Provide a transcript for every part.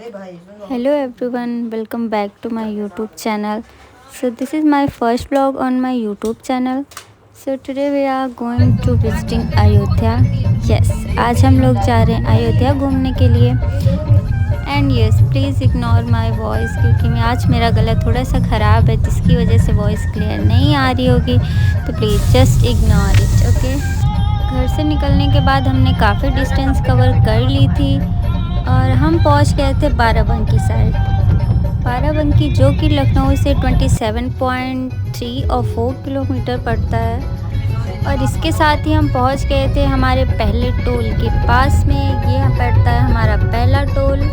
Hello everyone, welcome back to my YouTube channel. So this is my first vlog on my YouTube channel. So today we are going to visiting Ayodhya. Yes, आज हम लोग जा रहे हैं अयोध्या घूमने के लिए. And yes please ignore my voice क्योंकि आज मेरा गला थोड़ा सा ख़राब है जिसकी वजह से वॉइस क्लियर नहीं आ रही होगी, तो please just ignore it. Okay. घर से निकलने के बाद हमने काफ़ी डिस्टेंस कवर कर ली थी और हम पहुंच गए थे बाराबंकी साइड. बाराबंकी जो कि लखनऊ से 27.3 और 4 किलोमीटर पड़ता है. और इसके साथ ही हम पहुंच गए थे हमारे पहले टोल के पास में. ये पड़ता है हमारा पहला टोल.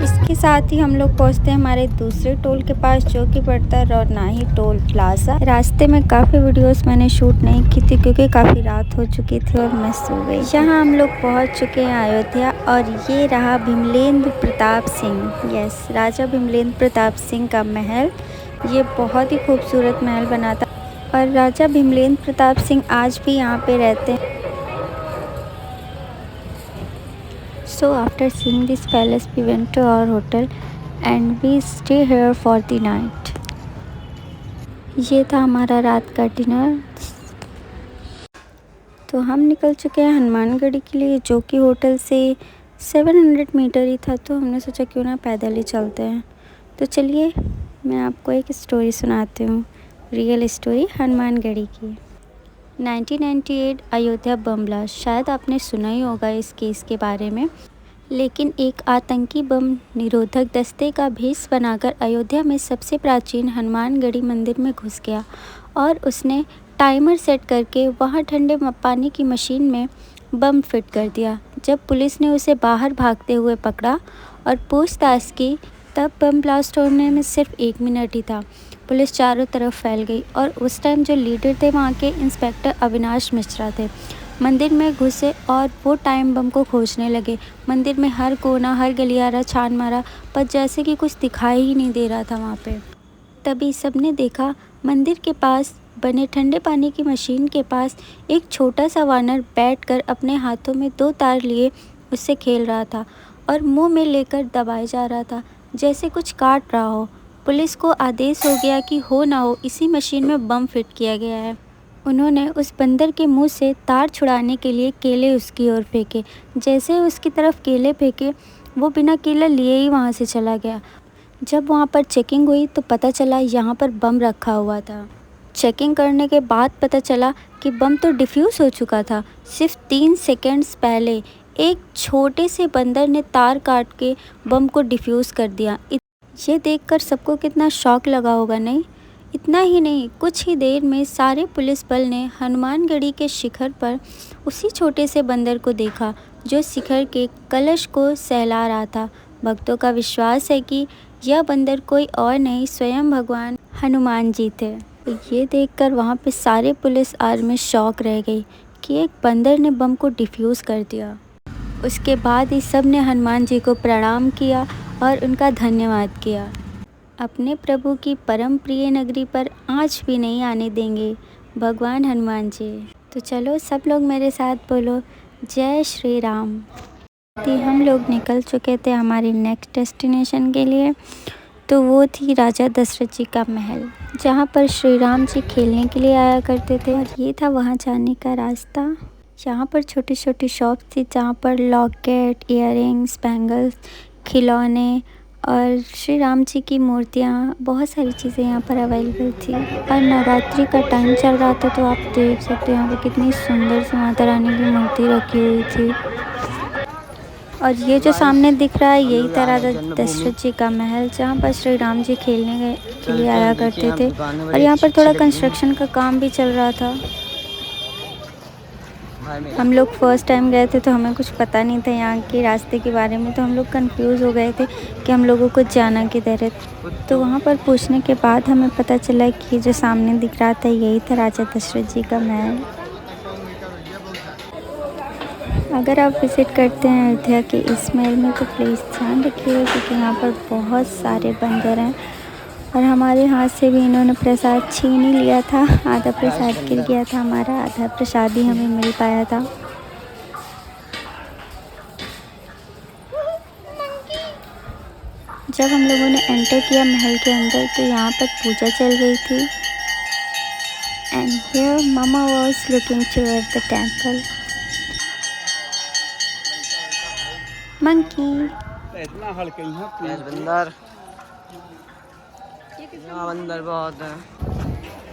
इसके साथ ही हम लोग पहुंचते हैं हमारे दूसरे टोल के पास जो कि पड़ता है रौनाही टोल प्लाजा. रास्ते में काफ़ी वीडियोस मैंने शूट नहीं की थी क्योंकि काफ़ी रात हो चुकी थी और मिस हो गई. यहाँ हम लोग पहुंच चुके हैं अयोध्या और ये रहा भीमलेंद्र प्रताप सिंह. यस, राजा भीमलेंद्र प्रताप सिंह का महल. ये बहुत ही खूबसूरत महल बना था और राजा भीमलेंद्र प्रताप सिंह आज भी यहाँ पे रहते हैं. So after seeing this palace we went to our hotel and we stay here for the night. ये था हमारा रात का डिनर. तो हम निकल चुके हैं हनुमानगढ़ी के लिए जो कि होटल से 700 मीटर ही था, तो हमने सोचा क्यों ना पैदल ही चलते हैं. तो चलिए मैं आपको एक स्टोरी सुनाती हूँ, रियल स्टोरी हनुमानगढ़ी की. 1998 अयोध्या बम ब्लास्ट. शायद आपने सुना ही होगा इस केस के बारे में. लेकिन एक आतंकी बम निरोधक दस्ते का भेष बनाकर अयोध्या में सबसे प्राचीन हनुमानगढ़ी मंदिर में घुस गया और उसने टाइमर सेट करके वहां ठंडे पानी की मशीन में बम फिट कर दिया. जब पुलिस ने उसे बाहर भागते हुए पकड़ा और पूछताछ की तब बम ब्लास्ट होने में सिर्फ 1 मिनट ही था. पुलिस चारों तरफ फैल गई और उस टाइम जो लीडर थे वहाँ के इंस्पेक्टर अविनाश मिश्रा थे. मंदिर में घुसे और वो टाइम बम को खोजने लगे. मंदिर में हर कोना हर गलियारा छान मारा पर जैसे कि कुछ दिखाई ही नहीं दे रहा था वहाँ पे. तभी सबने देखा मंदिर के पास बने ठंडे पानी की मशीन के पास एक छोटा सा वानर बैठकर अपने हाथों में 2 तार लिए उससे खेल रहा था और मुंह में लेकर दबाए जा रहा था जैसे कुछ काट रहा हो. पुलिस को आदेश हो गया कि हो ना हो इसी मशीन में बम फिट किया गया है. उन्होंने उस बंदर के मुंह से तार छुड़ाने के लिए केले उसकी ओर फेंके. जैसे उसकी तरफ केले फेंके वो बिना केला लिए ही वहाँ से चला गया. जब वहाँ पर चेकिंग हुई तो पता चला यहाँ पर बम रखा हुआ था. चेकिंग करने के बाद पता चला कि बम तो डिफ्यूज़ हो चुका था. सिर्फ 3 सेकेंड्स पहले एक छोटे से बंदर ने तार काट के बम को डिफ्यूज़ कर दिया. ये देखकर सबको कितना शॉक लगा होगा नहीं. इतना ही नहीं, कुछ ही देर में सारे पुलिस बल ने हनुमानगढ़ी के शिखर पर उसी छोटे से बंदर को देखा जो शिखर के कलश को सहला रहा था. भक्तों का विश्वास है कि यह बंदर कोई और नहीं स्वयं भगवान हनुमान जी थे. ये देखकर वहाँ पे सारे पुलिस आर्मी शॉक रह गई कि एक बंदर ने बम को डिफ्यूज़ कर दिया. उसके बाद ही सब ने हनुमान जी को प्रणाम किया और उनका धन्यवाद किया. अपने प्रभु की परम प्रिय नगरी पर आँच भी नहीं आने देंगे भगवान हनुमान जी. तो चलो सब लोग मेरे साथ बोलो जय श्री राम. हम लोग निकल चुके थे हमारी नेक्स्ट डेस्टिनेशन के लिए. तो वो थी राजा दशरथ जी का महल जहाँ पर श्री राम जी खेलने के लिए आया करते थे. और ये था वहाँ जाने का रास्ता. यहाँ पर छोटी छोटी शॉप थी जहाँ पर लॉकेट, इयररिंग्स, बैंगल्स, खिलौने और श्री राम जी की मूर्तियाँ, बहुत सारी चीज़ें यहाँ पर अवेलेबल थी. और नवरात्रि का टाइम चल रहा था तो आप देख सकते हो यहाँ पर कितनी सुंदर सी माता रानी की मूर्ति रखी हुई थी. और ये जो सामने दिख रहा है यही था राजा दशरथ जी का महल जहाँ पर श्री राम जी खेलने के लिए आया करते थे. और यहाँ पर थोड़ा कंस्ट्रक्शन का काम भी चल रहा था. हम लोग फर्स्ट टाइम गए थे तो हमें कुछ पता नहीं था यहाँ के रास्ते के बारे में, तो हम लोग कंफ्यूज हो गए थे कि हम लोगों को जाना किधर है. तो वहाँ पर पूछने के बाद हमें पता चला कि जो सामने दिख रहा था यही था राजा दशरथ जी का महल. अगर आप विज़िट करते हैं अयोध्या के इस महल में तो प्लीज़ ध्यान रखिएगा क्योंकि यहाँ पर बहुत सारे बंदर हैं और हमारे हाथ से भी इन्होंने प्रसाद छीन ही लिया था. आधा प्रसाद गिर गया था हमारा, आधा प्रसाद ही हमें मिल पाया था. जब हम लोगों ने एंटर किया महल के अंदर तो यहाँ पर पूजा चल रही थी। And here mama was looking toward the temple. Monkey इतना हल्के यहाँ बंदर, यहाँ बंदर बहुत है।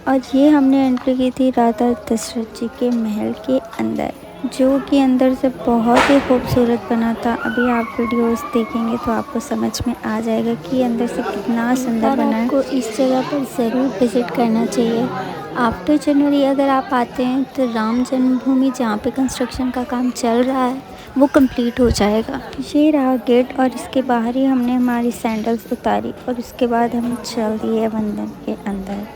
और ये हमने एंट्री की थी राजा दशरथ जी के महल के अंदर, जो कि अंदर से बहुत ही खूबसूरत बना था। अभी आप वीडियोस देखेंगे तो आपको समझ में आ जाएगा कि अंदर से कितना सुंदर बना है। आपको इस जगह पर ज़रूर विज़िट करना चाहिए। आफ्टर जनवरी अगर आप आते हैं तो राम जन्मभूमि जहाँ पे कंस्ट्रक्शन का काम चल रहा है वो कंप्लीट हो जाएगा। ये रहा गेट और इसके बाहर ही हमने हमारी सैंडल्स उतारी और उसके बाद हम चल दिए मंदिर के अंदर।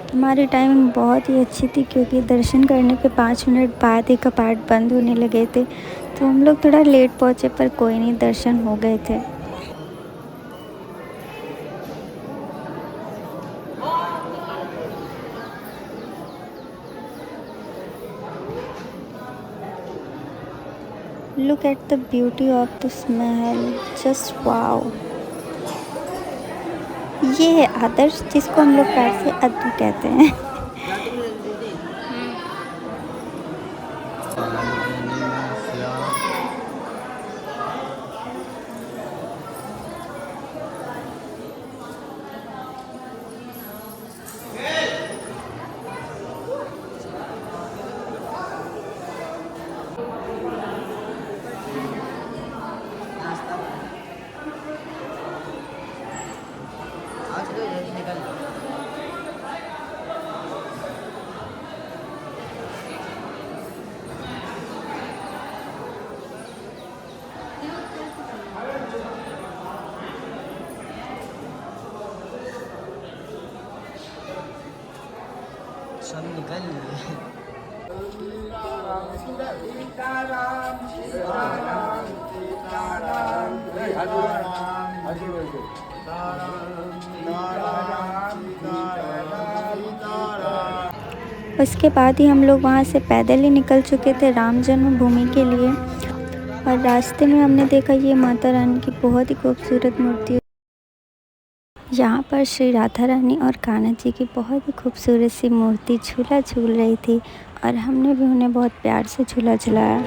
हमारी टाइमिंग बहुत ही अच्छी थी क्योंकि दर्शन करने के 5 मिनट बाद ही कपाट बंद होने लगे थे, तो हम लोग थोड़ा लेट पहुँचे पर कोई नहीं, दर्शन हो गए थे। Look at the beauty of this Mahal, just wow। ये है आदर्श, जिसको हम लोग प्यार से अद्दू कहते हैं। सब निकल लिए। उसके बाद ही हम लोग वहाँ से पैदल ही निकल चुके थे राम जन्मभूमि के लिए। और रास्ते में हमने देखा ये माता रानी की बहुत ही खूबसूरत मूर्ति। यहाँ पर श्री राधा रानी और कान्हा जी की बहुत ही खूबसूरत सी मूर्ति झूला झूल रही थी और हमने भी उन्हें बहुत प्यार से झूला झुलाया।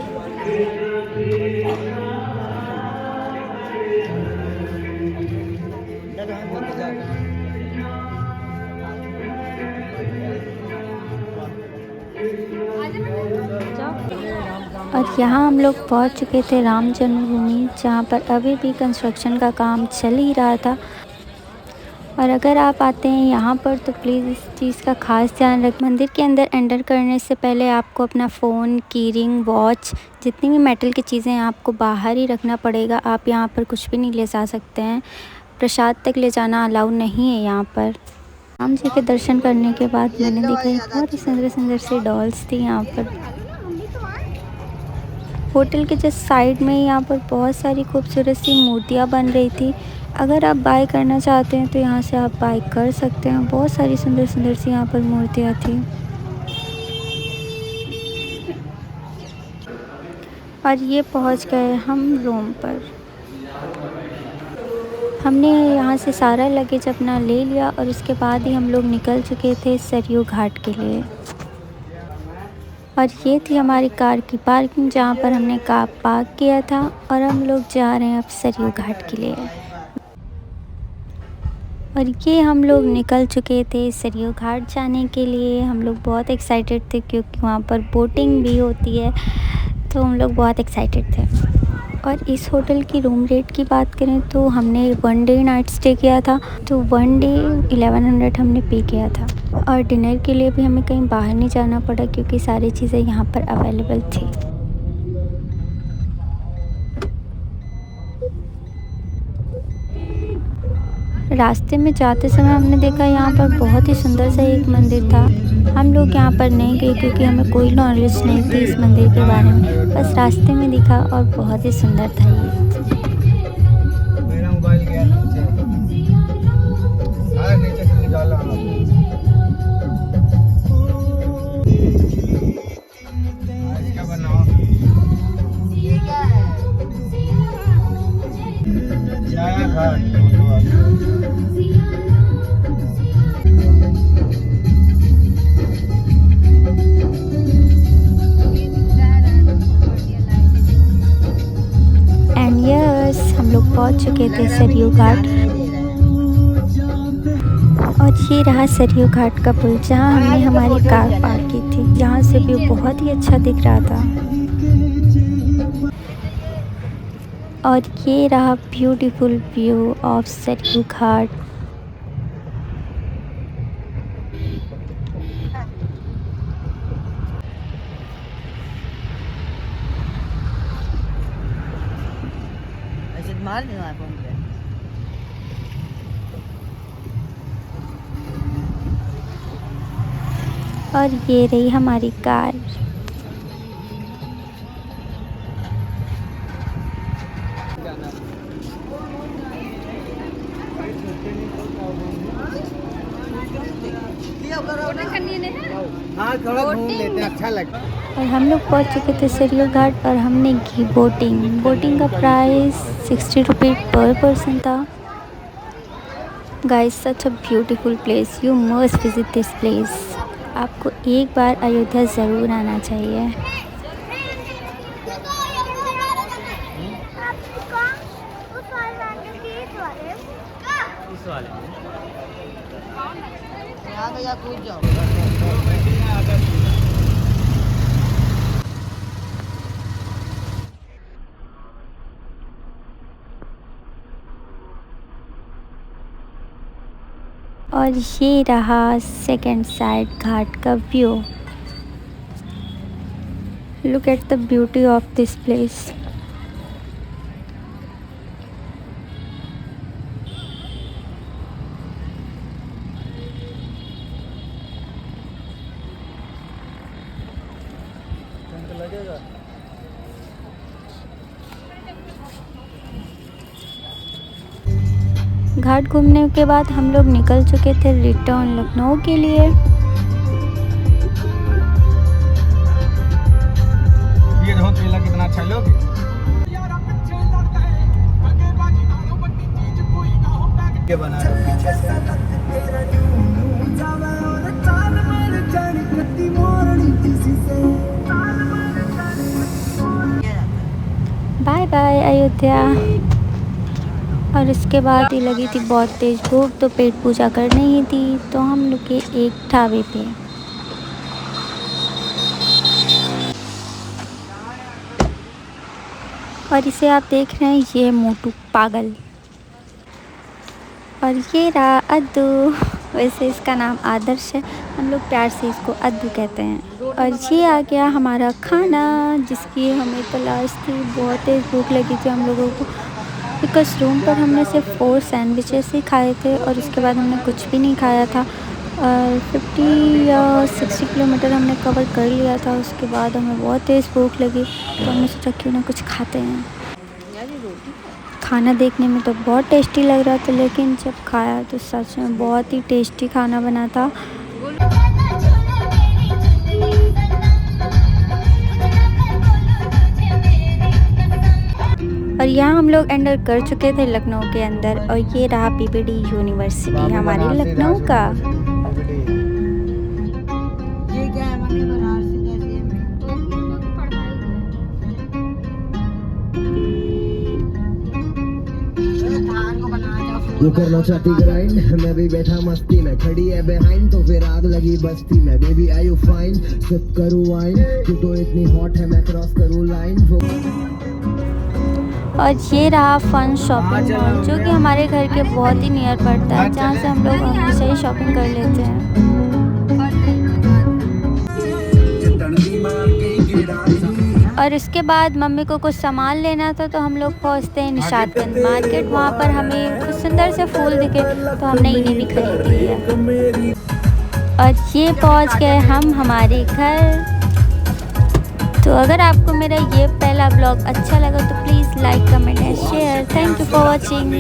और यहाँ हम लोग पहुँच चुके थे राम जन्मभूमि, जहाँ पर अभी भी कंस्ट्रक्शन का काम चल ही रहा था। और अगर आप आते हैं यहाँ पर तो प्लीज़ इस चीज़ का ख़ास ध्यान रखें। मंदिर के अंदर एंटर करने से पहले आपको अपना फ़ोन, की रिंग, वॉच, जितनी भी मेटल की चीज़ें हैं आपको बाहर ही रखना पड़ेगा। आप यहाँ पर कुछ भी नहीं ले जा सकते हैं। प्रसाद तक ले जाना अलाउ नहीं है यहाँ पर। राम जी के दर्शन करने के बाद मैंने देखा बहुत ही सुंदर सुंदर सी डॉल्स थी यहाँ पर। होटल के जस्ट साइड में यहाँ पर बहुत सारी खूबसूरत सी मूर्तियाँ बन रही थी। अगर आप बाय करना चाहते हैं तो यहाँ से आप बाय कर सकते हैं। बहुत सारी सुंदर सुंदर सी यहाँ पर मूर्तियाँ थी। और ये पहुँच गए हम रूम पर। हमने यहाँ से सारा लगेज अपना ले लिया और उसके बाद ही हम लोग निकल चुके थे सरयू घाट के लिए। और ये थी हमारी कार की पार्किंग, जहाँ पर हमने कार पार्क किया था और हम लोग जा रहे हैं अब सरयू घाट के लिए। और ये हम लोग निकल चुके थे सरयू घाट जाने के लिए। हम लोग बहुत एक्साइटेड थे क्योंकि वहाँ पर बोटिंग भी होती है, तो हम लोग बहुत एक्साइटेड थे। और इस होटल की रूम रेट की बात करें तो हमने 1 डे नाइट स्टे किया था, तो 1 डे 1100 हमने पे किया था। और डिनर के लिए भी हमें कहीं बाहर नहीं जाना पड़ा क्योंकि सारी चीज़ें यहाँ पर अवेलेबल थी। रास्ते में जाते समय हमने देखा यहाँ पर बहुत ही सुंदर सा एक मंदिर था। हम लोग यहाँ पर नहीं गए क्योंकि हमें कोई नॉलेज नहीं थी इस मंदिर के बारे में, बस रास्ते में दिखा और बहुत ही सुंदर था ये। एंड यस, हम लोग पहुंच चुके थे सरयू घाट। और ये रहा सरयू घाट का पुल जहाँ हमने हमारी कार पार्क की थी। यहाँ से व्यू बहुत ही अच्छा दिख रहा था। और ये रहा ब्यूटीफुल व्यू ऑफ सरयू घाट। ऐसे मार देना फोन पे। और ये रही हमारी कार। हाँ थोड़ा घूम लेते हैं, अच्छा लगता है। और हम लोग पहुँच चुके थे सरयू घाट और हमने की बोटिंग का प्राइस 60 रुपये पर पर्सन था। Guys, such a beautiful place, you must visit this place. आपको एक बार अयोध्या ज़रूर आना चाहिए। इस वाले यहाँ तो या कूद जाओ। और ये रहा सेकंड साइड घाट का view. Look at the beauty of this place. घाट घूमने के बाद हम लोग निकल चुके थे रिटर्न लखनऊ के लिए। ये देखो केला कितना अच्छा लोगे। ये बना पीछे से। Bye bye Ayodhya. और इसके बाद ही लगी थी बहुत तेज़ भूख, तो पेट पूजा करनी ही थी, तो हम लोग के एक ढाबे पे। और इसे आप देख रहे हैं, ये है मोटू पागल। और ये रहा अद्दू। वैसे इसका नाम आदर्श है, हम लोग प्यार से इसको अद्दू कहते हैं। और ये आ गया हमारा खाना, जिसकी हमें तलाश थी। बहुत तेज़ भूख लगी थी हम लोगों को, बिकॉज रूम पर हमने सिर्फ 4 सैंडविचेस ही खाए थे और उसके बाद हमने कुछ भी नहीं खाया था। और 50 या 60 किलोमीटर हमने कवर कर लिया था। उसके बाद हमें बहुत तेज़ भूख लगी, तो हमने सोचा क्यों ना कुछ खाते हैं। खाना देखने में तो बहुत टेस्टी लग रहा था, लेकिन जब खाया तो सच में बहुत ही टेस्टी खाना बना था। और यहाँ हम लोग एंटर कर चुके थे लखनऊ के अंदर। और ये रहा पीपीडी यूनिवर्सिटी हमारे लखनऊ का। ये क्या है मम्मी बनारसी जैसी है। वो करना चाहती ग्राइंड, मैं भी बैठा मस्ती में, खड़ी है बिहाइंड तो फिर आग लगी बस्ती में। Baby I you fine, sip करूँ वाइन, तू तो इतनी हॉट है मैं क्रॉस करूँ लाइन। और ये रहा फन शॉपिंग मॉल, जो कि हमारे घर के बहुत ही नियर पड़ता है, जहाँ से हम लोग हमेशा ही शॉपिंग कर लेते हैं। और इसके बाद मम्मी को कुछ सामान लेना था, तो हम लोग पहुँचते हैं निशादगंज मार्केट। वहाँ पर हमें कुछ सुंदर से फूल दिखे, तो हमने इन्हें भी खरीद लिया। और ये पहुँच गए हम हमारे घर। तो अगर आपको मेरा ये पहला ब्लॉग अच्छा लगा तो please like, comment and share. Thank you for watching.